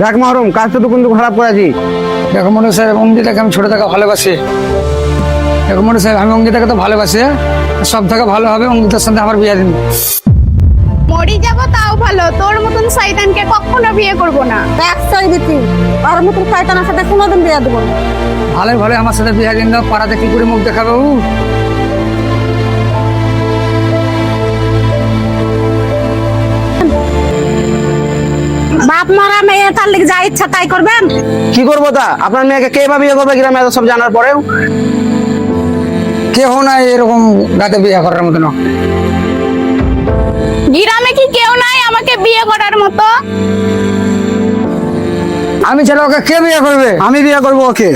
দেখ মহরম, কাজটা তো কিন্তু খারাপ করেছি। দেখো মনে সাহেব, অঙ্গিতাকে আমি ছোট থেকে ভালোবাসি। দেখো মনে সাহেব, আমি অঙ্গিতাকে তো ভালোবাসি, সব থেকে ভালো হবে অঙ্গিতার সাথে আমার বিয়ে দিন। মরি যাব তাও ভালো, তোর মতন শয়তানকে কখনো বিয়ে করব না। দেখ দিতি আর মতো শয়তানের সাথে কোনোদিন বিয়ে দেবো না। ভালোই ভালো আমার সাথে বিয়ে দিন দাও, পাড়াতে কি করে মুখ দেখাবে ও? বাপ মারা মেয়ে, তার লিগে যা ইচ্ছা তাই করবেন। কি করবো তা? আপনার মেয়েকে কে বা বিয়ে করবে গ্রামে এত সব জানার পরেও? কেউ নাই এরকম গাতে বিয়ে করার মতো না। গ্রামে কি কেউ নাই আমাকে বিয়ে করার মতো? আমি ছাড়া ওকে কে বিয়ে করবে? আমি বিয়ে করবো ওকে।